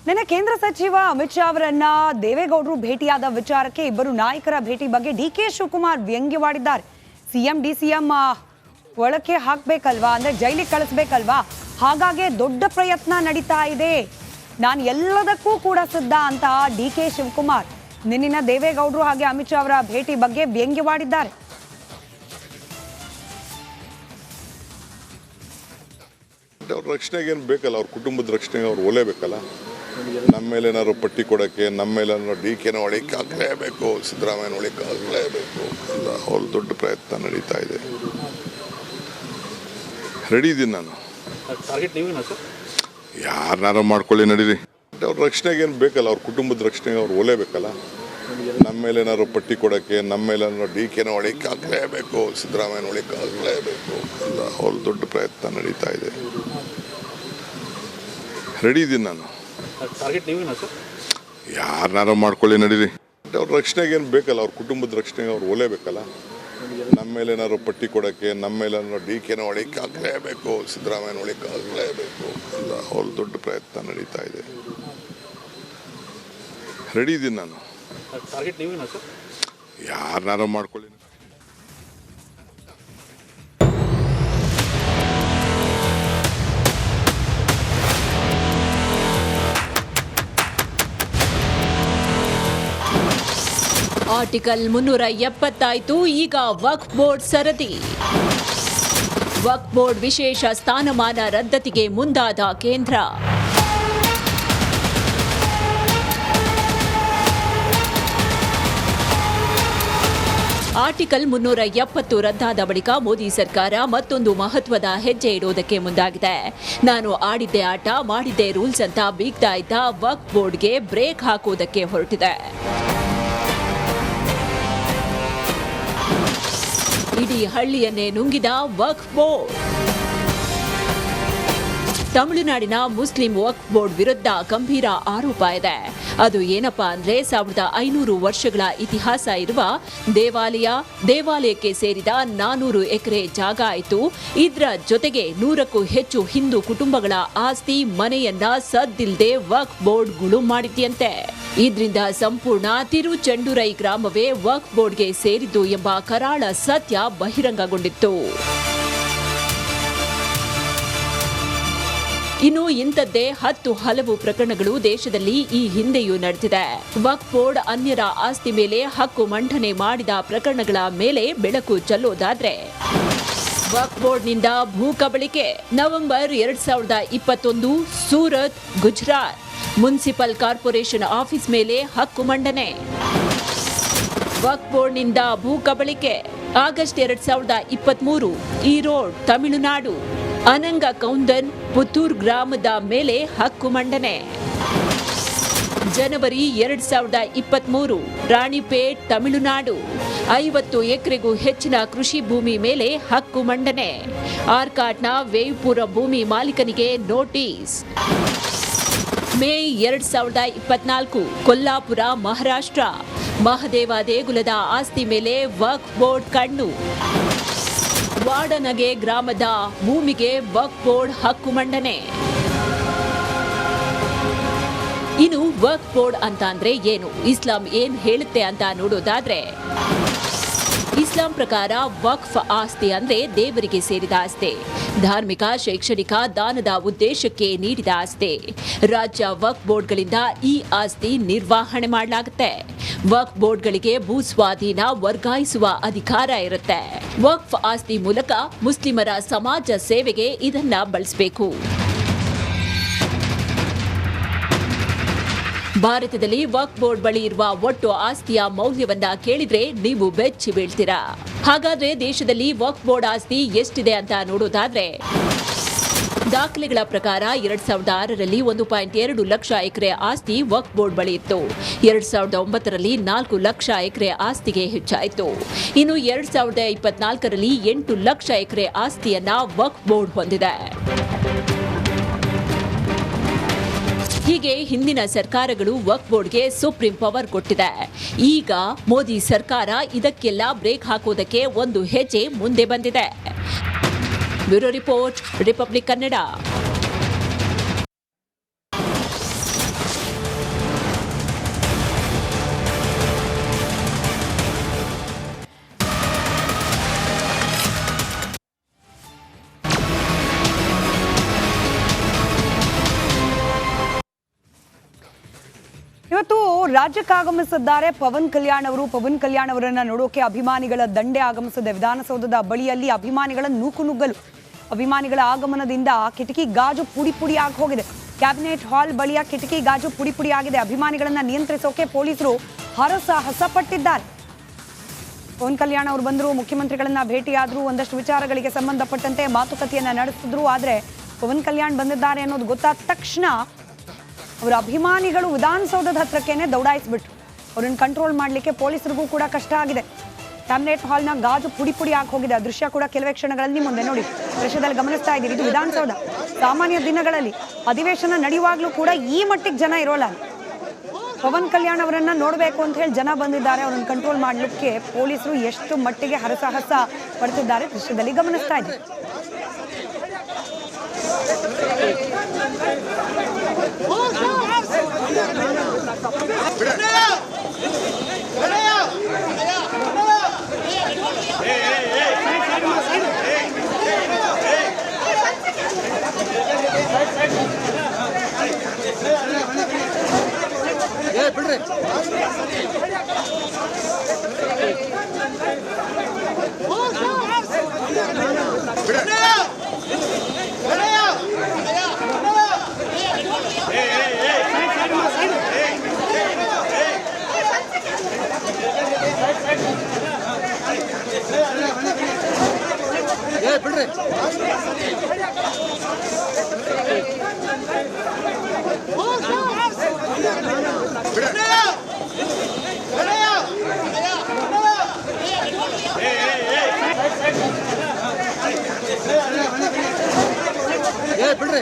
ನಿನ್ನೆ ಕೇಂದ್ರ ಸಚಿವ ಅಮಿತ್ ಶಾ ಅವರನ್ನ ದೇವೇಗೌಡರು ಭೇಟಿಯಾದ ವಿಚಾರಕ್ಕೆ ಇಬ್ಬರು ನಾಯಕರ ಭೇಟಿ ಬಗ್ಗೆ ಡಿಕೆ ಶಿವಕುಮಾರ್ ವ್ಯಂಗ್ಯವಾಡಿದ್ದಾರೆ. ಸಿಎಂ ಡಿಸಿಎಂ ಒಳಕ್ಕೆ ಹಾಕಬೇಕಲ್ವಾ, ಅಂದ್ರೆ ಜೈಲಿಗೆ ಕಳಿಸ್ಬೇಕಲ್ವಾ, ಹಾಗಾಗಿ ದೊಡ್ಡ ಪ್ರಯತ್ನ ನಡೀತಾ ಇದೆ, ನಾನು ಎಲ್ಲದಕ್ಕೂ ಕೂಡ ಸಿದ್ಧ ಅಂತ ಡಿಕೆ ಶಿವಕುಮಾರ್ ನಿನ್ನಿನ ದೇವೇಗೌಡರು ಹಾಗೆ ಅಮಿತ್ ಶಾ ಅವರ ಭೇಟಿ ಬಗ್ಗೆ ವ್ಯಂಗ್ಯವಾಡಿದ್ದಾರೆ. ಅವ್ರ ರಕ್ಷಣೆಗೆ ಏನು ಬೇಕಲ್ಲ, ಅವ್ರ ಕುಟುಂಬದ ರಕ್ಷಣೆಗೆ ಅವ್ರು ಒಲೇಬೇಕಲ್ಲ. ನಮ್ಮ ಮೇಲೆ ಏನಾದ್ರು ಪಟ್ಟಿ ಕೊಡೋಕ್ಕೆ, ನಮ್ಮ ಮೇಲೆ ಡಿ ಕೆನ ಒಳಕ್ಕೆ ಹಾಕಲೇಬೇಕು, ಸಿದ್ದರಾಮಯ್ಯನ ಒಳಕ್ಕೆ ಹಾಕಲೇಬೇಕು ಅಂತ ಅವ್ರ ದೊಡ್ಡ ಪ್ರಯತ್ನ ನಡೀತಾ ಇದೆ. ರೆಡಿ ಇದ್ದೀನಿ ನಾನು. ಯಾರನ್ನಾರು ಮಾಡ್ಕೊಳ್ಳಿ, ನಡೀರಿ. ಅವ್ರ ರಕ್ಷಣೆಗೆ ಏನು ಬೇಕಲ್ಲ, ಅವ್ರ ಕುಟುಂಬದ ರಕ್ಷಣೆಗೆ ಅವ್ರು ಒಲೇಬೇಕಲ್ಲ. ನಮ್ಮ ಮೇಲೆ ಏನಾದ್ರು ಪಟ್ಟಿ ಕೊಡೋಕ್ಕೆ, ನಮ್ಮ ಮೇಲೆ ಡಿ ಕೆನ ಒಳಕ್ಕೆ ಹಾಕಲೇಬೇಕು, ಸಿದ್ದರಾಮಯ್ಯನ ಒಳಕ್ಕೆ ಹಾಕಲೇಬೇಕು ಅಂತ ಅವ್ರ ದೊಡ್ಡ ಪ್ರಯತ್ನ ನಡೀತಾ ಇದೆ. ರೆಡಿ ಇದ್ದೀನಿ ನಾನು. ಯಾರನ್ನಾರು ಮಾಡ್ಕೊಳ್ಳಿ, ನಡೀರಿ. ಅವ್ರ ರಕ್ಷಣೆಗೆ ಏನು ಬೇಕಲ್ಲ, ಅವ್ರ ಕುಟುಂಬದ ರಕ್ಷಣೆಗೆ ಅವ್ರು ಒಲೇಬೇಕಲ್ಲ. ನಮ್ಮ ಮೇಲೆ ಏನಾದ್ರು ಪಟ್ಟಿ ಕೊಡೋಕ್ಕೆ, ನಮ್ಮ ಮೇಲೆ ಡಿ ಕೆನ ಒಳಕ್ಕೆ ಹಾಕಲೇಬೇಕು, ಸಿದ್ದರಾಮಯ್ಯನ ಒಳಕ್ಕೆ ಹಾಕಲೇಬೇಕು ಅಂತ ಅವ್ರ ದೊಡ್ಡ ಪ್ರಯತ್ನ ನಡೀತಾ ಇದೆ. ರೆಡಿ ಇದ್ದೀನಿ ನಾನು. ಯಾರನ್ನಾರು ಮಾಡ್ಕೊಳ್ಳಿ. ಆರ್ಟಿಕಲ್ 370 ಈಗ ವಕ್ಫ್ ಬೋರ್ಡ್ ಸರದಿ. ವಕ್ಫ್ ಬೋರ್ಡ್ ವಿಶೇಷ ಸ್ಥಾನಮಾನ ರದ್ದತಿಗೆ ಮುಂದಾದ ಕೇಂದ್ರ. ಆರ್ಟಿಕಲ್ 370 ರದ್ದಾದ ಬಳಿಕ ಮೋದಿ ಸರ್ಕಾರ ಮತ್ತೊಂದು ಮಹತ್ವದ ಹೆಜ್ಜೆ ಇಡುವುದಕ್ಕೆ ಮುಂದಾಗಿದೆ. ನಾನು ಆಡಿದ್ದೆ ಆಟ, ಮಾಡಿದ್ದೆ ರೂಲ್ಸ್ ಅಂತ ಬೀಗ್ತಾ ಇದ್ದ ವಕ್ಫ್ ಬೋರ್ಡ್ಗೆ ಬ್ರೇಕ್ ಹಾಕುವುದಕ್ಕೆ ಹೊರಟಿದೆ. ಇಡೀ ಹಳ್ಳಿಯನ್ನೇ ನುಂಗಿದ ವಕ್ಫ್ ಬೋರ್ಡ್. ತಮಿಳುನಾಡಿನ ಮುಸ್ಲಿಂ ವಕ್ಫ್ ಬೋರ್ಡ್ ವಿರುದ್ಧ ಗಂಭೀರ ಆರೋಪ ಇದೆ. ಅದು ಏನಪ್ಪಾ ಅಂದ್ರೆ 1500 ವರ್ಷಗಳ ಇತಿಹಾಸ ಇರುವ ದೇವಾಲಯಕ್ಕೆ ಸೇರಿದ 400 ಎಕರೆ ಜಾಗ ಆಯಿತು. ಇದರ ಜೊತೆಗೆ 100ಕ್ಕೂ ಹೆಚ್ಚು ಹಿಂದೂ ಕುಟುಂಬಗಳ ಆಸ್ತಿ ಮನೆಯನ್ನ ಸದ್ದಿಲ್ದೆ ವಕ್ಫ್ ಬೋರ್ಡ್ ಗುಳು ಮಾಡಿದ್ಯಂತೆ. ಇದರಿಂದ ಸಂಪೂರ್ಣ ತಿರುಚೆಂಡುರೈ ಗ್ರಾಮವೇ ವಕ್ಫ್ ಬೋರ್ಡ್ಗೆ ಸೇರಿದ್ದು ಎಂಬ ಕರಾಳ ಸತ್ಯ ಬಹಿರಂಗಗೊಂಡಿತ್ತು. ಇನ್ನು ಇಂಥದ್ದೇ ಹಲವು ಪ್ರಕರಣಗಳು ದೇಶದಲ್ಲಿ ಈ ಹಿಂದೆಯೂ ನಡೆದಿದೆ. ವಕ್ಫ್ ಬೋರ್ಡ್ ಅನ್ಯರ ಆಸ್ತಿ ಮೇಲೆ ಹಕ್ಕು ಮಂಡನೆ ಮಾಡಿದ ಪ್ರಕರಣಗಳ ಮೇಲೆ ಬೆಳಕು ಚೆಲ್ಲೋದಾದ್ರೆ, ವಕ್ಫ್ ಬೋರ್ಡ್ನಿಂದ ಭೂ ಕಬಳಿಕೆ. November 2021 Surat, Gujarat municipal corporation office ಮೇಲೆ ಹಕ್ಕು ಮಂಡನೆ. ವಕ್ಫ್ ಬೋರ್ಡ್ನಿಂದ ಭೂ ಕಬಳಿಕೆ. ಆಗಸ್ಟ್ 2023 ಈರೋಡ್, ತಮಿಳುನಾಡು ಅನಂಗ ಕೌಂದನ್ ಪುತ್ತೂರ್ ಗ್ರಾಮದ ಮೇಲೆ ಹಕ್ಕು ಮಂಡನೆ. ಜನವರಿ 2023 ರಾಣಿಪೇಟ್, ತಮಿಳುನಾಡು 50 ಎಕರೆಗೂ ಹೆಚ್ಚಿನ ಕೃಷಿ ಭೂಮಿ ಮೇಲೆ ಹಕ್ಕು ಮಂಡನೆ. ಆರ್ಕಾಟ್ನ ವೇವ್ಪುರ ಭೂಮಿ ಮಾಲೀಕನಿಗೆ ನೋಟಿಸ್. ಮೇ 2024 ಕೊಲ್ಲಾಪುರ, ಮಹಾರಾಷ್ಟ್ರ ಮಹದೇವ ದೇಗುಲದ ಆಸ್ತಿ ಮೇಲೆ ವಕ್ಫ್ ಬೋರ್ಡ್ ಕಣ್ಣು. ವಾಡನಗೆ ಗ್ರಾಮದ ಭೂಮಿಗೆ ವಕ್ಫ್ ಬೋರ್ಡ್ ಹಕ್ಕು ಮಂಡನೆ. ಇನ್ನು ವಕ್ಫ್ ಬೋರ್ಡ್ ಅಂತ ಅಂದ್ರೆ ಏನು, ಇಸ್ಲಾಂ ಏನ್ ಹೇಳುತ್ತೆ ಅಂತ ನೋಡೋದಾದ್ರೆ, ಇಸ್ಲಾಂ ಪ್ರಕಾರ ವಕ್ಫ್ ಆಸ್ತಿ ಅಂದ್ರೆ ದೇವರಿಗೆ ಸೇರಿದ ಆಸ್ತಿ, ಧಾರ್ಮಿಕ, ಶೈಕ್ಷಣಿಕ, ದಾನದ ಉದ್ದೇಶಕ್ಕೆ ನೀಡಿದ ಆಸ್ತಿ. ರಾಜ್ಯ ವಕ್ಫ್ ಬೋರ್ಡ್ಗಳಿಂದ ಈ ಆಸ್ತಿ ನಿರ್ವಹಣೆ ಮಾಡಲಾಗುತ್ತೆ. ವಕ್ಫ್ ಬೋರ್ಡ್ಗಳಿಗೆ ಭೂ ಸ್ವಾಧೀನ ವರ್ಗಾಯಿಸುವ ಅಧಿಕಾರ ಇರುತ್ತೆ. ವಕ್ಫ್ ಆಸ್ತಿ ಮೂಲಕ ಮುಸ್ಲಿಮರ ಸಮಾಜ ಸೇವೆಗೆ ಇದನ್ನ ಬಳಸಬೇಕು. ಭಾರತದಲ್ಲಿ ವಕ್ಫ್ ಬೋರ್ಡ್ ಬಳಿ ಇರುವ ಒಟ್ಟು ಆಸ್ತಿಯ ಮೌಲ್ಯವನ್ನ ಕೇಳಿದ್ರೆ ನೀವು ಬೆಚ್ಚಿ ಬೀಳ್ತೀರಾ. ಹಾಗಾದ್ರೆ ದೇಶದಲ್ಲಿ ವಕ್ಫ್ ಬೋರ್ಡ್ ಆಸ್ತಿ ಎಷ್ಟಿದೆ ಅಂತ ನೋಡೋದಾದ್ರೆ, ದಾಖಲೆಗಳ ಪ್ರಕಾರ 2006ರಲ್ಲಿ 1.2 ಲಕ್ಷ ಎಕರೆ ಆಸ್ತಿ ವಕ್ಫ್ ಬೋರ್ಡ್ ಬಳಿ ಇತ್ತು. 2009ರಲ್ಲಿ 4 ಲಕ್ಷ ಎಕರೆ ಆಸ್ತಿಗೆ ಹೆಚ್ಚಾಯಿತು. ಇನ್ನು 2024ರಲ್ಲಿ 8 ಲಕ್ಷ ಎಕರೆ ಆಸ್ತಿಯನ್ನ ವಕ್ಫ್ ಬೋರ್ಡ್ ಹೊಂದಿದೆ. ಹೀಗೆ ಹಿಂದಿನ ಸರ್ಕಾರಗಳು ವಕ್ಫ್ ಬೋರ್ಡ್ಗೆ ಸುಪ್ರೀಂ ಪವರ್ ಕೊಟ್ಟಿದೆ. ಈಗ ಮೋದಿ ಸರ್ಕಾರ ಇದಕ್ಕೆಲ್ಲ ಬ್ರೇಕ್ ಹಾಕೋದಕ್ಕೆ ಒಂದು ಹೆಜ್ಜೆ ಮುಂದೆ ಬಂದಿದೆ. Bureau report, republic Kannada. ಇವತ್ತು ರಾಜ್ಯಕ್ಕೆ ಆಗಮಿಸಿದ್ದಾರೆ ಪವನ್ ಕಲ್ಯಾಣ್ ಅವರು. ಪವನ್ ಕಲ್ಯಾಣ್ ಅವರನ್ನ ನೋಡೋಕೆ ಅಭಿಮಾನಿಗಳ ದಂಡೆ ಆಗಮಿಸಿದೆ. ವಿಧಾನಸೌಧದ ಬಳಿಯಲ್ಲಿ ಅಭಿಮಾನಿಗಳ ನೂಕುನುಗ್ಗಲು. ಅಭಿಮಾನಿಗಳ ಆಗಮನದಿಂದ ಕಿಟಕಿ ಗಾಜು ಪುಡಿ ಪುಡಿ ಆಗಿ ಹೋಗಿದೆ. ಕ್ಯಾಬಿನೆಟ್ ಹಾಲ್ ಬಳಿಯ ಕಿಟಕಿ ಗಾಜು ಪುಡಿ ಪುಡಿ ಆಗಿದೆ. ಅಭಿಮಾನಿಗಳನ್ನ ನಿಯಂತ್ರಿಸೋಕೆ ಪೊಲೀಸರು ಹರಸಾಹಸ ಪಟ್ಟಿದ್ದಾರೆ. ಪವನ್ ಕಲ್ಯಾಣ್ ಅವರು ಬಂದರು, ಮುಖ್ಯಮಂತ್ರಿಗಳನ್ನ ಭೇಟಿಯಾದರು, ಒಂದಷ್ಟು ವಿಚಾರಗಳಿಗೆ ಸಂಬಂಧಪಟ್ಟಂತೆ ಮಾತುಕತೆಯನ್ನ ನಡೆಸಿದ್ರು. ಆದರೆ ಪವನ್ ಕಲ್ಯಾಣ್ ಬಂದಿದ್ದಾರೆ ಅನ್ನೋದು ಗೊತ್ತಾದ ತಕ್ಷಣ ಅವರ ಅಭಿಮಾನಿಗಳು ವಿಧಾನಸೌಧದ ಹತ್ರಕ್ಕೇನೆ ದೌಡಾಯಿಸ್ಬಿಟ್ರು. ಅವ್ರನ್ನ ಕಂಟ್ರೋಲ್ ಮಾಡಲಿಕ್ಕೆ ಪೊಲೀಸರಿಗೂ ಕೂಡ ಕಷ್ಟ ಆಗಿದೆ. ಕ್ಯಾಬಿನೆಟ್ ಹಾಲ್ನ ಗಾಜು ಪುಡಿ ಪುಡಿ ಆಗಿ ಹೋಗಿದೆ. ಆ ದೃಶ್ಯ ಕೂಡ ಕೆಲವೇ ಕ್ಷಣಗಳಲ್ಲಿ ಮುಂದೆ ನೋಡಿ ದೃಶ್ಯದಲ್ಲಿ ಗಮನಿಸ್ತಾ ಇದ್ದೀರಿ. ಇದು ವಿಧಾನಸೌಧ. ಸಾಮಾನ್ಯ ದಿನಗಳಲ್ಲಿ ಅಧಿವೇಶನ ನಡೆಯುವಾಗಲೂ ಕೂಡ ಈ ಮಟ್ಟಿಗೆ ಜನ ಇರೋಲ್ಲ. ಪವನ್ ಕಲ್ಯಾಣ್ ಅವರನ್ನ ನೋಡಬೇಕು ಅಂತ ಹೇಳಿ ಜನ ಬಂದಿದ್ದಾರೆ. ಅವರನ್ನು ಕಂಟ್ರೋಲ್ ಮಾಡಲಿಕ್ಕೆ ಪೊಲೀಸರು ಎಷ್ಟು ಮಟ್ಟಿಗೆ ಹರಸಾಹಸ ಪಡ್ತಿದ್ದಾರೆ ದೃಶ್ಯದಲ್ಲಿ ಗಮನಿಸ್ತಾ ಇದ್ದೀರಿ. ಬಿಡ್ರಿ ಬಿಡ್ರಿ ಬಿಡ್ರಿ ಬಿಡ್ರಿ ಬಿಡ್ರಿ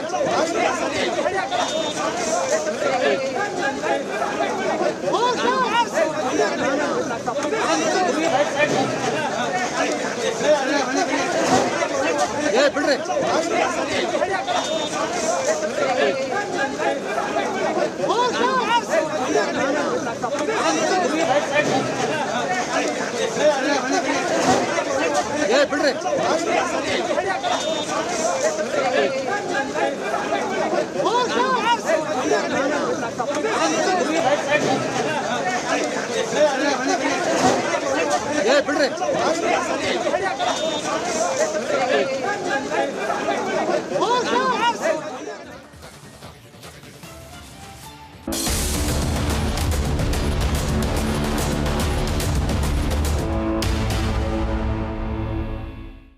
ಬಿಡ್ರಿ